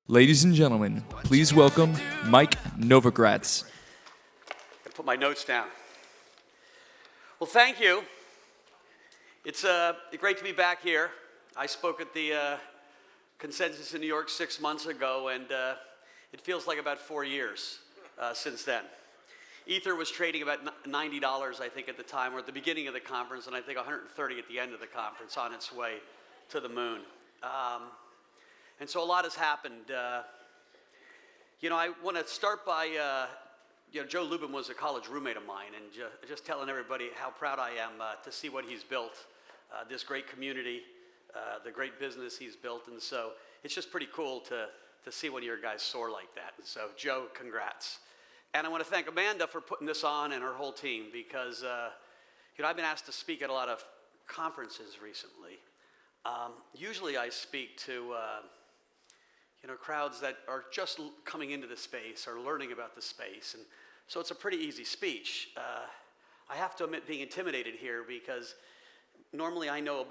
Ladies and gentlemen, please welcome Mike Novogratz. I put my notes down. Well, thank you. It's great to be back here. I spoke at the Consensus in New York 6 months ago, and it feels like about 4 years since then. Ether was trading about $90, I think, at the time, or at the beginning of the conference, and I think $130 at the end of the conference, on its way to the moon. And so a lot has happened. I want to start by, Joe Lubin was a college roommate of mine, and just telling everybody how proud I am to see what he's built, this great community, the great business he's built, and so it's just pretty cool to see one of your guys soar like that. And so, Joe, congrats. And I want to thank Amanda for putting this on and her whole team, because I've been asked to speak at a lot of conferences recently. Usually I speak to crowds that are just coming into the space or learning about the space, and so it's a pretty easy speech. I have to admit being intimidated here, because normally I know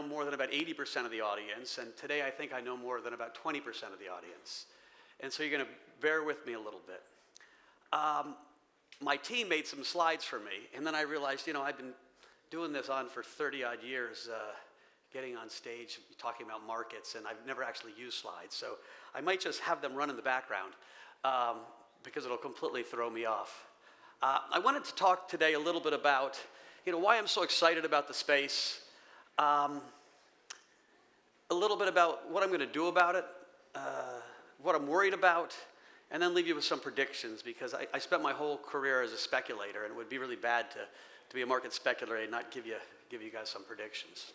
more than about 80% of the audience, and today I think I know more than about 20% of the audience. And so you're going to bear with me a little bit. My team made some slides for me, and then I realized, I've been doing this on for 30-odd years, getting on stage, talking about markets, and I've never actually used slides. So I might just have them run in the background because it'll completely throw me off. I wanted to talk today a little bit about, why I'm so excited about the space, a little bit about what I'm going to do about it, what I'm worried about, and then leave you with some predictions, because I spent my whole career as a speculator, and it would be really bad to be a market speculator and not give you guys some predictions.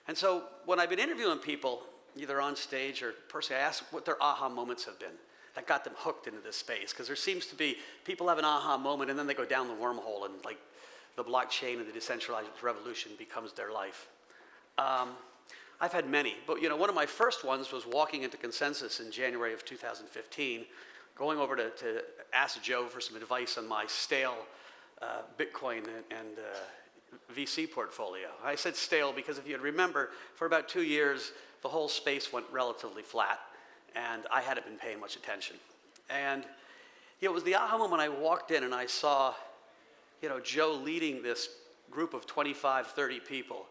And so when I've been interviewing people, either on stage or personally, I ask what their aha moments have been that got them hooked into this space. Because there seems to be, people have an aha moment and then they go down the wormhole, and like the blockchain and the decentralized revolution becomes their life. I've had many, but one of my first ones was walking into Consensus in January of 2015, going over to ask Joe for some advice on my stale Bitcoin and VC portfolio. I said stale because if you remember, for about 2 years, the whole space went relatively flat, and I hadn't been paying much attention. And it was the aha moment. I walked in and I saw, Joe leading this group of 25, 30 people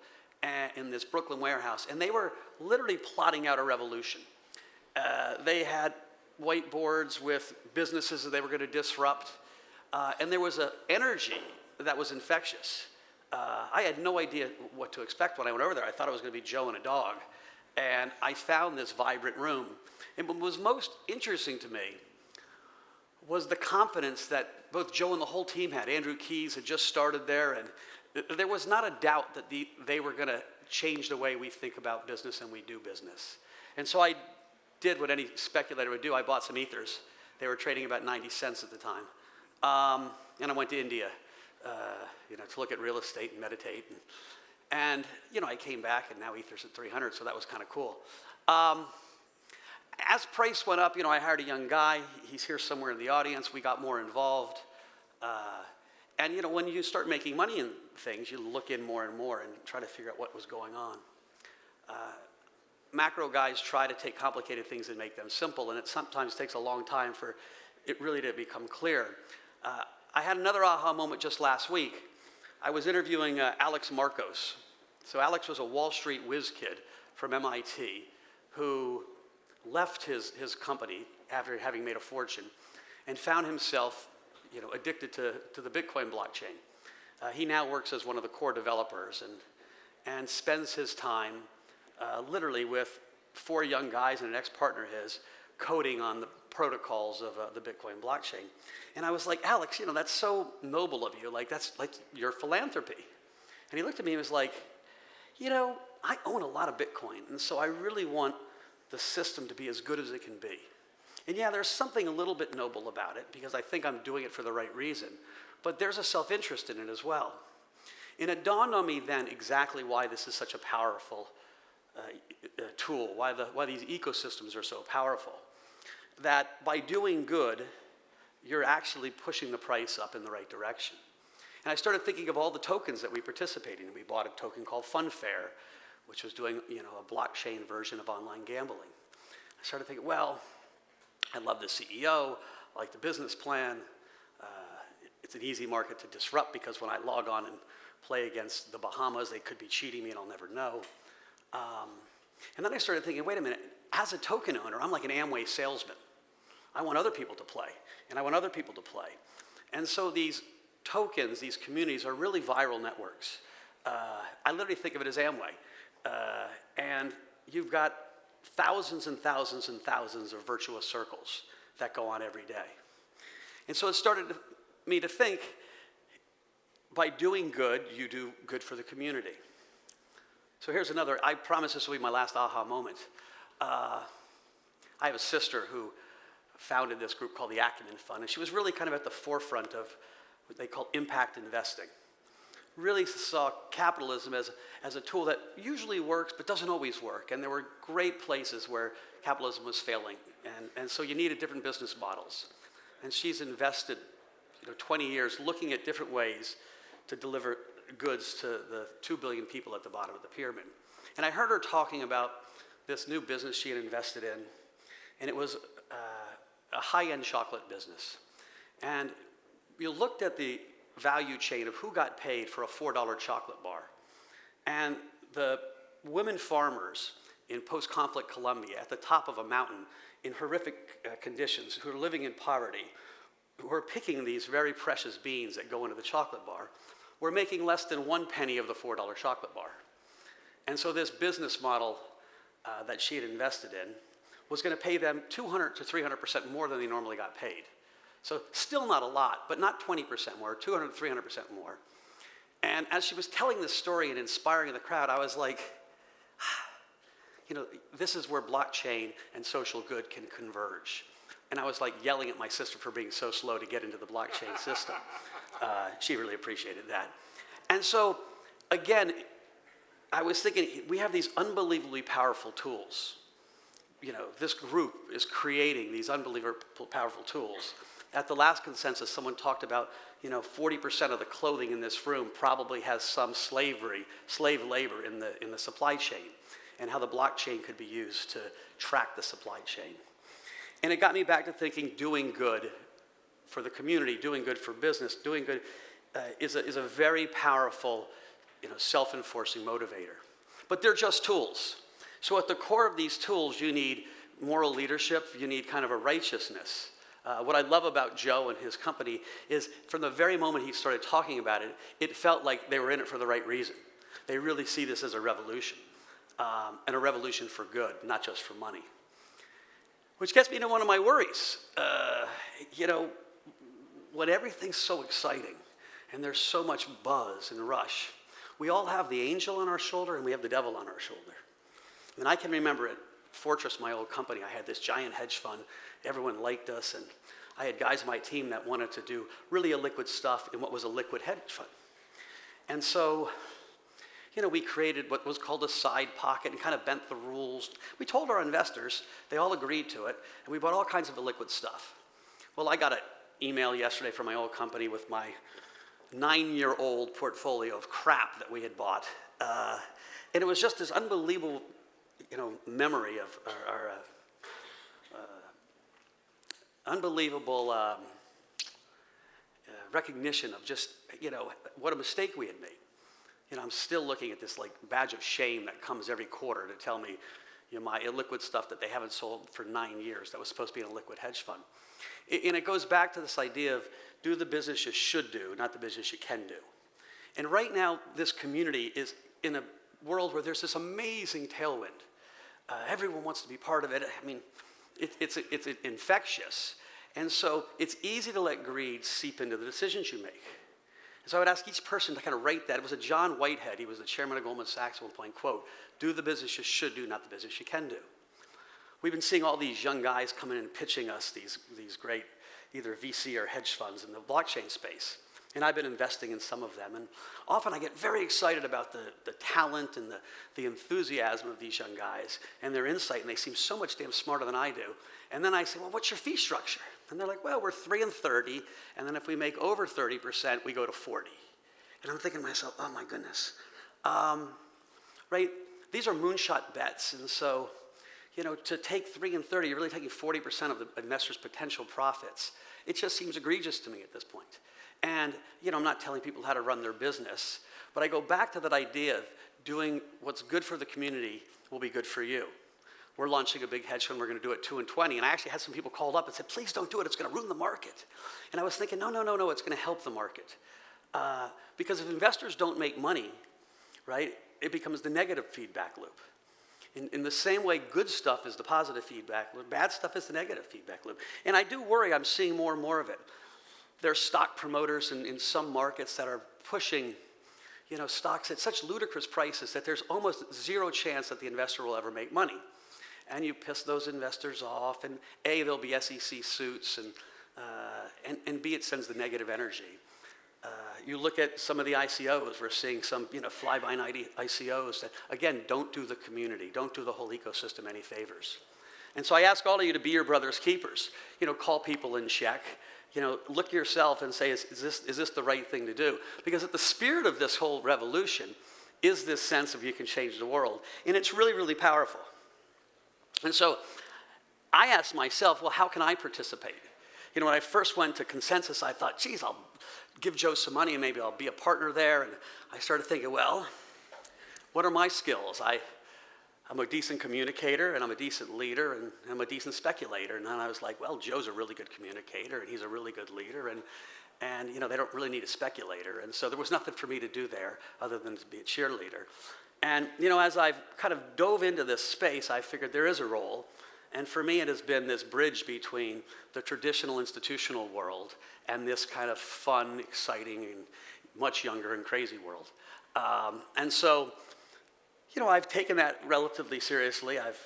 in this Brooklyn warehouse, and they were literally plotting out a revolution. They had whiteboards with businesses that they were going to disrupt, and there was an energy that was infectious. I had no idea what to expect when I went over there. I thought it was going to be Joe and a dog. And I found this vibrant room. And what was most interesting to me was the confidence that both Joe and the whole team had. Andrew Keys had just started there, and there was not a doubt that they were going to change the way we think about business and we do business. And so I did what any speculator would do. I bought some ethers. They were trading about 90 cents at the time. And I went to India. To look at real estate and meditate. And I came back, and now Ether's at 300, so that was kind of cool. As price went up, I hired a young guy. He's here somewhere in the audience. We got more involved. And when you start making money in things, you look in more and more and try to figure out what was going on. Macro guys try to take complicated things and make them simple, and it sometimes takes a long time for it really to become clear. I had another aha moment just last week. I was interviewing Alex Marcos. So Alex was a Wall Street whiz kid from MIT who left his company after having made a fortune and found himself addicted to the Bitcoin blockchain. He now works as one of the core developers and spends his time literally with 4 young guys and an ex-partner of his coding on the protocols of the Bitcoin blockchain. And I was like, Alex, that's so noble of you. Like, that's like your philanthropy. And he looked at me and was like, I own a lot of Bitcoin, and so I really want the system to be as good as it can be. And yeah, there's something a little bit noble about it, because I think I'm doing it for the right reason, but there's a self-interest in it as well. And it dawned on me then exactly why this is such a powerful tool, why these ecosystems are so powerful. That by doing good, you're actually pushing the price up in the right direction. And I started thinking of all the tokens that we participate in. We bought a token called Funfair, which was doing a blockchain version of online gambling. started thinking, well, I love the CEO, I like the business plan. It's an easy market to disrupt because when I log on and play against the Bahamas, they could be cheating me and I'll never know. And then I started thinking, wait a minute, as a token owner, I'm like an Amway salesman. I want other people to play, and I want other people to play. And so these tokens, these communities are really viral networks. I literally think of it as Amway. And you've got thousands and thousands and thousands of virtuous circles that go on every day. And so it started me to think, by doing good, you do good for the community. So here's another, I promise this will be my last aha moment. I have a sister who founded this group called the Acumen Fund, and she was really kind of at the forefront of what they call impact investing. Really saw capitalism as a tool that usually works but doesn't always work, and there were great places where capitalism was failing, and so you needed different business models. And she's invested 20 years looking at different ways to deliver goods to the 2 billion people at the bottom of the pyramid. And I heard her talking about this new business she had invested in, and it was a high-end chocolate business. And you looked at the value chain of who got paid for a $4 chocolate bar. And the women farmers in post-conflict Colombia at the top of a mountain in horrific conditions, who are living in poverty, who are picking these very precious beans that go into the chocolate bar, were making less than 1 penny of the $4 chocolate bar. And so this business model that she had invested in was going to pay them 200 to 300% more than they normally got paid. So still not a lot, but not 20% more, 200 to 300% more. And as she was telling this story and inspiring the crowd, I was like, this is where blockchain and social good can converge. And I was like yelling at my sister for being so slow to get into the blockchain system. She really appreciated that. And so, again, I was thinking, we have these unbelievably powerful tools. This group is creating these unbelievably powerful tools. At the last consensus, someone talked about, 40% of the clothing in this room probably has some slave labor in the supply chain, and how the blockchain could be used to track the supply chain. And it got me back to thinking, doing good for the community, doing good for business, doing good is a very powerful, self-enforcing motivator. But they're just tools. So at the core of these tools, you need moral leadership, you need kind of a righteousness. What I love about Joe and his company is from the very moment he started talking about it, it felt like they were in it for the right reason. They really see this as a revolution, and a revolution for good, not just for money. Which gets me to one of my worries. When everything's so exciting and there's so much buzz and rush, we all have the angel on our shoulder and we have the devil on our shoulder. And I can remember at Fortress, my old company, I had this giant hedge fund. Everyone liked us, and I had guys on my team that wanted to do really illiquid stuff in what was a liquid hedge fund. And so, we created what was called a side pocket and kind of bent the rules. We told our investors, they all agreed to it, and we bought all kinds of illiquid stuff. Well, I got an email yesterday from my old company with my 9-year-old portfolio of crap that we had bought. And it was just this unbelievable, memory of our unbelievable recognition of just, what a mistake we had made. I'm still looking at this badge of shame that comes every quarter to tell me, my illiquid stuff that they haven't sold for 9 years that was supposed to be in a liquid hedge fund. And it goes back to this idea of do the business you should do, not the business you can do. And right now, this community is in a world where there's this amazing tailwind. Everyone wants to be part of it. It's infectious. And so it's easy to let greed seep into the decisions you make. And so I would ask each person to kind of rate that. It was a John Whitehead. He was the chairman of Goldman Sachs at one point, quote, do the business you should do, not the business you can do. We've been seeing all these young guys come in and pitching us these great either VC or hedge funds in the blockchain space. And I've been investing in some of them. And often I get very excited about the talent and the enthusiasm of these young guys and their insight, and they seem so much damn smarter than I do. And then I say, well, what's your fee structure? And they're like, well, we're 3 and 30, and then if we make over 30%, we go to 40. And I'm thinking to myself, oh my goodness. Right? These are moonshot bets, and so, to take 3 and 30, you're really taking 40% of the investor's potential profits. It just seems egregious to me at this point. And, I'm not telling people how to run their business, but I go back to that idea of doing what's good for the community will be good for you. We're launching a big hedge fund. We're going to do it 2 and 20. And I actually had some people called up and said, please don't do it. It's going to ruin the market. And I was thinking, no, it's going to help the market. Because if investors don't make money, right, it becomes the negative feedback loop. In the same way good stuff is the positive feedback loop, bad stuff is the negative feedback loop. And I do worry I'm seeing more and more of it. There's stock promoters in some markets that are pushing stocks at such ludicrous prices that there's almost zero chance that the investor will ever make money. And you piss those investors off, and A, there'll be SEC suits, and B, it sends the negative energy. You look at some of the ICOs, we're seeing some fly-by-night ICOs that, again, don't do the community, don't do the whole ecosystem any favors. And so I ask all of you to be your brother's keepers. Call people in check. Look yourself and say, is this the right thing to do? Because at the spirit of this whole revolution is this sense of you can change the world. And it's really, really powerful. And so I asked myself, well, how can I participate? When I first went to Consensus, I thought, geez, I'll give Joe some money and maybe I'll be a partner there. And I started thinking, well, what are my skills? I'm a decent communicator, and I'm a decent leader, and I'm a decent speculator. And then I was like, well, Joe's a really good communicator, and he's a really good leader, and they don't really need a speculator. And so there was nothing for me to do there other than to be a cheerleader. And, as I've kind of dove into this space, I figured there is a role. And for me, it has been this bridge between the traditional institutional world and this kind of fun, exciting, and much younger and crazy world. And so, I've taken that relatively seriously. I've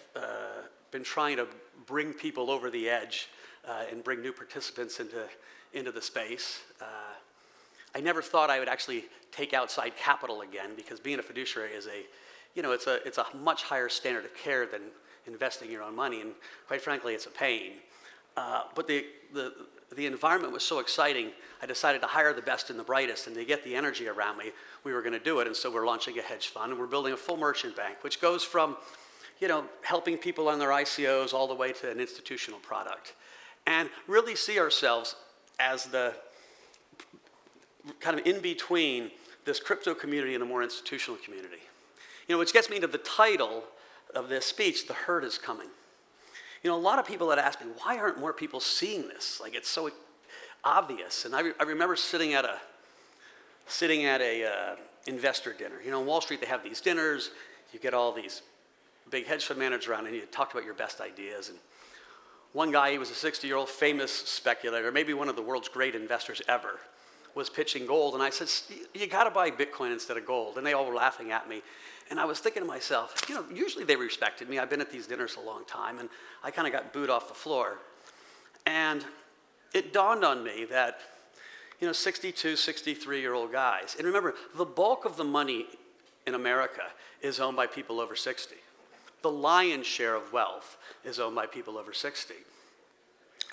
been trying to bring people over the edge and bring new participants into the space. I never thought I would actually take outside capital again, because being a fiduciary is it's a much higher standard of care than investing your own money, and quite frankly, it's a pain. But the environment was so exciting, I decided to hire the best and the brightest, and to get the energy around me, we were going to do it. And so we're launching a hedge fund, and we're building a full merchant bank, which goes from, helping people on their ICOs all the way to an institutional product, and really see ourselves as the kind of in between this crypto community and a more institutional community. Which gets me to the title of this speech, The Herd is Coming. A lot of people had asked me, why aren't more people seeing this? Like, it's so obvious. And I remember sitting at a investor dinner. On Wall Street, they have these dinners. You get all these big hedge fund managers around, and you talk about your best ideas. And one guy, he was a 60-year-old famous speculator, maybe one of the world's great investors ever, was pitching gold. And I said, you got to buy Bitcoin instead of gold. And they all were laughing at me. And I was thinking to myself, usually they respected me. I've been at these dinners a long time, and I kind of got booed off the floor. And it dawned on me that, 62, 63-year-old guys, and remember, the bulk of the money in America is owned by people over 60. The lion's share of wealth is owned by people over 60.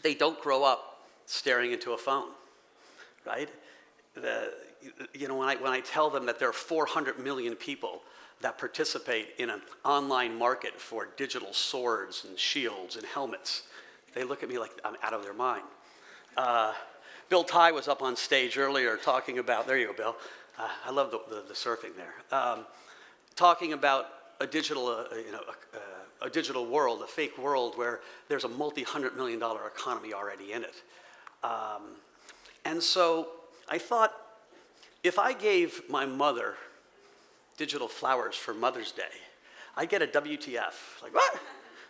They don't grow up staring into a phone, right? When I tell them that there are 400 million people that participate in an online market for digital swords and shields and helmets, they look at me like I'm out of their mind. Bill Ty was up on stage earlier talking about, there you go, Bill. I love the surfing there. Talking about a digital world, a fake world where there's a multi-$100 million economy already in it. And so I thought, if I gave my mother digital flowers for Mother's Day, I get a WTF. Like, what?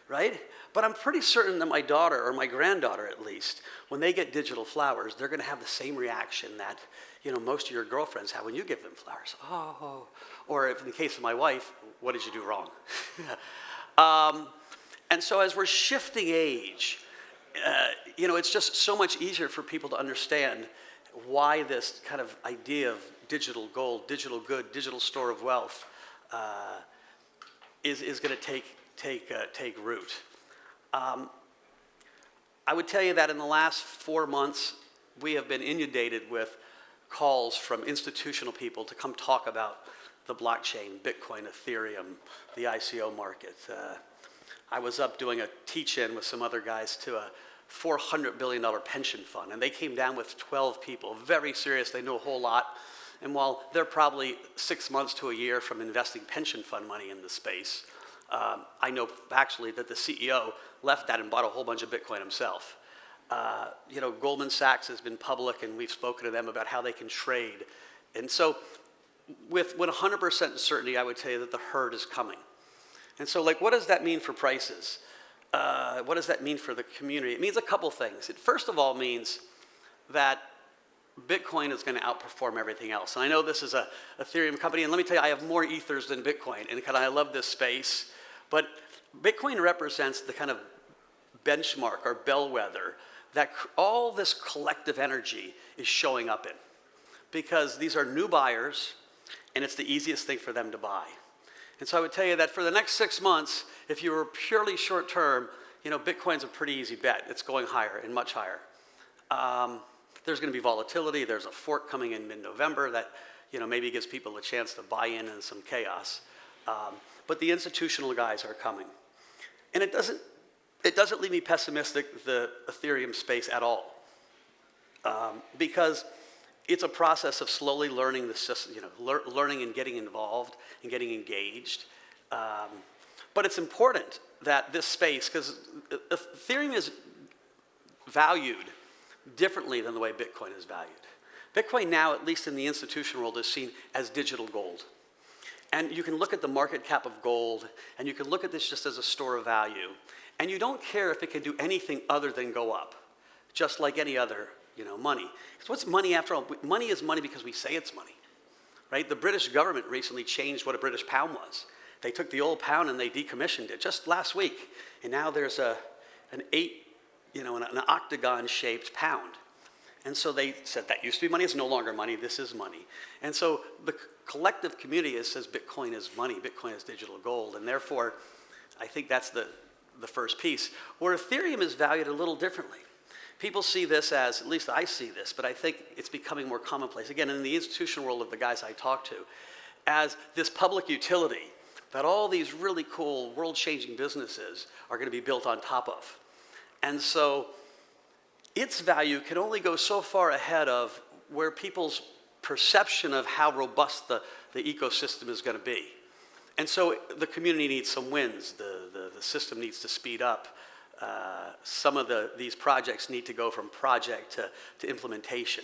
Right? But I'm pretty certain that my daughter, or my granddaughter at least, when they get digital flowers, they're going to have the same reaction that most of your girlfriends have when you give them flowers. Oh. Or if in the case of my wife, what did you do wrong? And so as we're shifting age, it's just so much easier for people to understand why this kind of idea of digital gold, digital good, digital store of wealth is going to take root. I would tell you that in the last 4 months, we have been inundated with calls from institutional people to come talk about the blockchain, Bitcoin, Ethereum, the ICO market. I was up doing a teach-in with some other guys to a $400 billion pension fund, and they came down with 12 people, very serious, they knew a whole lot. And while they're probably 6 months to a year from investing pension fund money in the space, I know actually that the CEO left that and bought a whole bunch of Bitcoin himself. Goldman Sachs has been public, and we've spoken to them about how they can trade. And so with 100% certainty, I would tell you that the herd is coming. And so, what does that mean for prices? What does that mean for the community? It means a couple things. It first of all means that Bitcoin is going to outperform everything else. And I know this is a Ethereum company, and let me tell you, I have more ethers than Bitcoin, and I love this space. But Bitcoin represents the kind of benchmark or bellwether that all this collective energy is showing up in. Because these are new buyers, and it's the easiest thing for them to buy. And so I would tell you that for the next 6 months, if you were purely short term, Bitcoin's a pretty easy bet. It's going higher and much higher. There's going to be volatility. There's a fork coming in mid-November that maybe gives people a chance to buy in some chaos. But the institutional guys are coming. And it doesn't leave me pessimistic, the Ethereum space at all. Because it's a process of slowly learning the system, learning and getting involved and getting engaged. But it's important that this space, because Ethereum is valued differently than the way Bitcoin is valued. Bitcoin now, at least in the institutional world, is seen as digital gold. And you can look at the market cap of gold, and you can look at this just as a store of value. And you don't care if it can do anything other than go up, just like any other money. Because what's money after all? Money is money because we say it's money, right? The British government recently changed what a British pound was. They took the old pound and they decommissioned it just last week. And now there's an octagon-shaped pound. And so they said that used to be money, it's no longer money, this is money. And so the collective community says Bitcoin is money, Bitcoin is digital gold, and therefore I think that's the first piece. Where Ethereum is valued a little differently. People see this as, at least I see this, but I think it's becoming more commonplace. Again, in the institutional world of the guys I talk to, as this public utility that all these really cool world-changing businesses are going to be built on top of. And so its value can only go so far ahead of where people's perception of how robust the ecosystem is going to be. And so the community needs some wins. The system needs to speed up. Some of these projects need to go from project to implementation.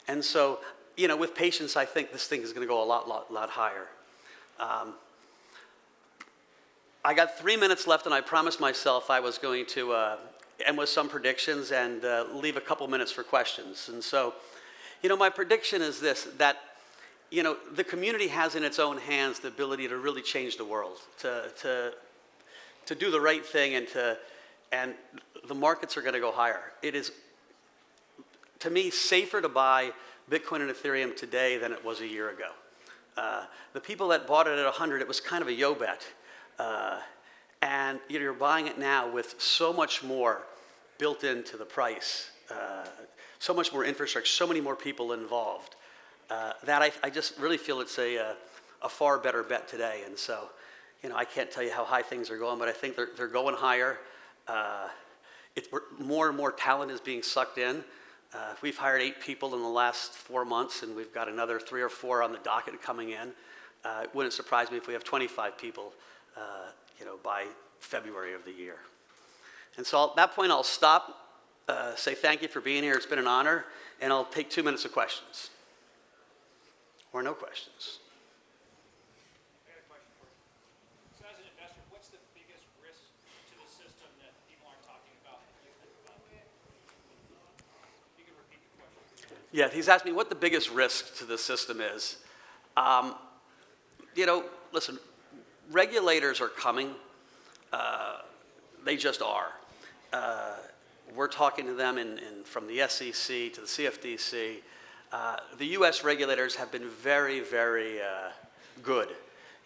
And so, with patience, I think this thing is going to go a lot higher. I got 3 minutes left, and I promised myself I was going to end with some predictions and leave a couple minutes for questions. And so, my prediction is this, that the community has in its own hands the ability to really change the world, to do the right thing, and the markets are going to go higher. It is, to me, safer to buy Bitcoin and Ethereum today than it was a year ago. The people that bought it at 100, it was kind of a yo bet. And you're buying it now with so much more built into the price, so much more infrastructure, so many more people involved, that I just really feel it's a far better bet today. And so, I can't tell you how high things are going, but I think they're going higher. More and more talent is being sucked in. We've hired 8 people in the last 4 months, and we've got another 3 or 4 on the docket coming in. It wouldn't surprise me if we have 25 people, by February of the year. And so at that point, I'll stop, say thank you for being here. It's been an honor, and I'll take 2 minutes of questions. Or no questions. I got a question for you. So as an investor, what's the biggest risk to the system that people aren't talking about that you think about? You can repeat the question. Yeah, he's asked me what the biggest risk to the system is. Listen, regulators are coming. They just are. We're talking to them from the SEC to the CFTC. The U.S. regulators have been very, very good.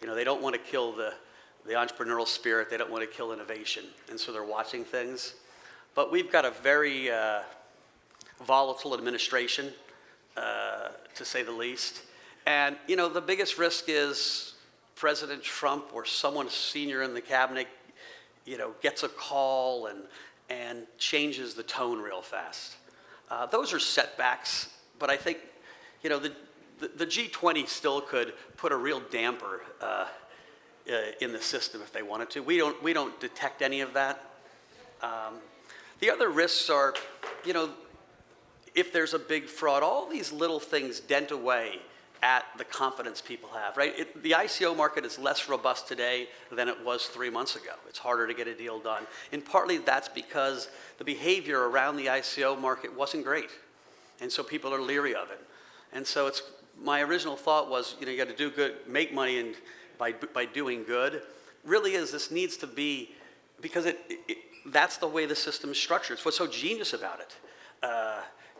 They don't want to kill the entrepreneurial spirit. They don't want to kill innovation. And so they're watching things. But we've got a very volatile administration, to say the least. And, the biggest risk is President Trump or someone senior in the cabinet gets a call and changes the tone real fast. Those are setbacks, but I think, the G20 still could put a real damper in the system if they wanted to. We don't detect any of that. The other risks are, if there's a big fraud, all these little things dent away at the confidence people have, right? The ICO market is less robust today than it was 3 months ago. It's harder to get a deal done. And partly that's because the behavior around the ICO market wasn't great. And so people are leery of it. And so my original thought was, you got to do good, make money and by doing good. Really this needs to be, because that's the way the system is structured. It's what's so genius about it.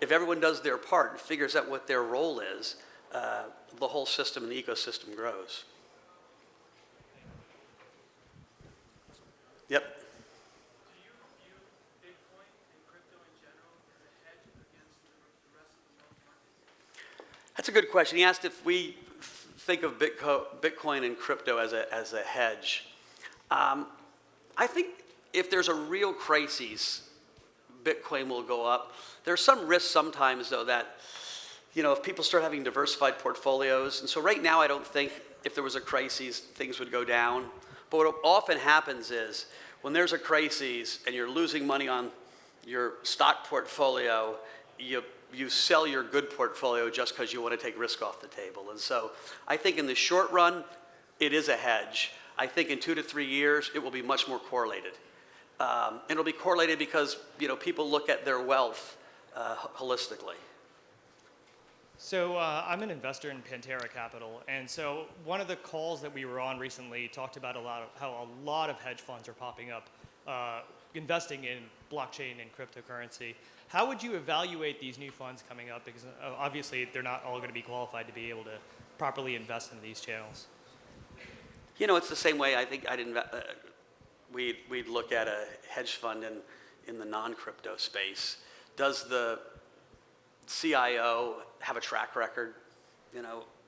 If everyone does their part and figures out what their role is, the whole system and the ecosystem grows. Yep. Do you view Bitcoin and crypto in general as a hedge against the rest of the wealth market? That's a good question. He asked if we think of Bitcoin and crypto as a hedge. I think if there's a real crisis, Bitcoin will go up. There's some risk sometimes, though, that if people start having diversified portfolios, and so right now I don't think if there was a crisis, things would go down. But what often happens is when there's a crisis and you're losing money on your stock portfolio, you sell your good portfolio just because you want to take risk off the table. And so I think in the short run, it is a hedge. I think in 2 to 3 years, it will be much more correlated. And it'll be correlated because people look at their wealth holistically. So I'm an investor in Pantera Capital, and so one of the calls that we were on recently talked about how a lot of hedge funds are popping up, investing in blockchain and cryptocurrency. How would you evaluate these new funds coming up? Because obviously they're not all going to be qualified to be able to properly invest in these channels. It's the same way I think we'd look at a hedge fund in the non-crypto space. Does the CIO have a track record?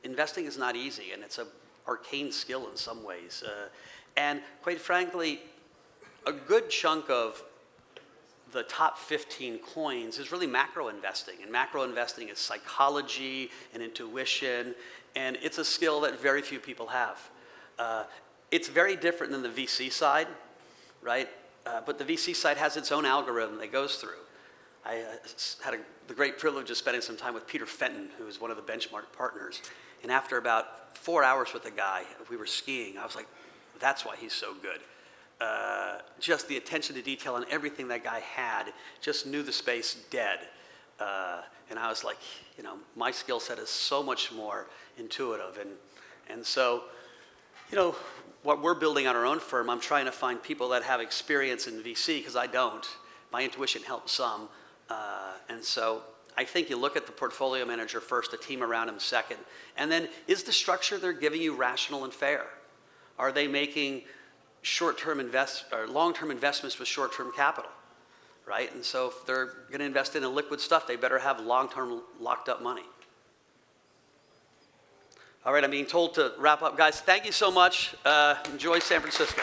Investing is not easy, and it's an arcane skill in some ways. And quite frankly, a good chunk of the top 15 coins is really macro investing. And macro investing is psychology and intuition, and it's a skill that very few people have. It's very different than the VC side, right? But the VC side has its own algorithm that goes through. I had the great privilege of spending some time with Peter Fenton, who is one of the benchmark partners. And after about 4 hours with the guy, we were skiing. I was like, that's why he's so good. Just the attention to detail on everything that guy had, just knew the space dead. And I was like, my skill set is so much more intuitive. And so, what we're building on our own firm, I'm trying to find people that have experience in VC, because I don't. My intuition helps some. And so I think you look at the portfolio manager first, the team around him second, and then is the structure they're giving you rational and fair? Are they making long-term investments with short-term capital, right? And so if they're going to invest in liquid stuff, they better have long-term locked up money. All right, I'm being told to wrap up. Guys, thank you so much. Enjoy San Francisco.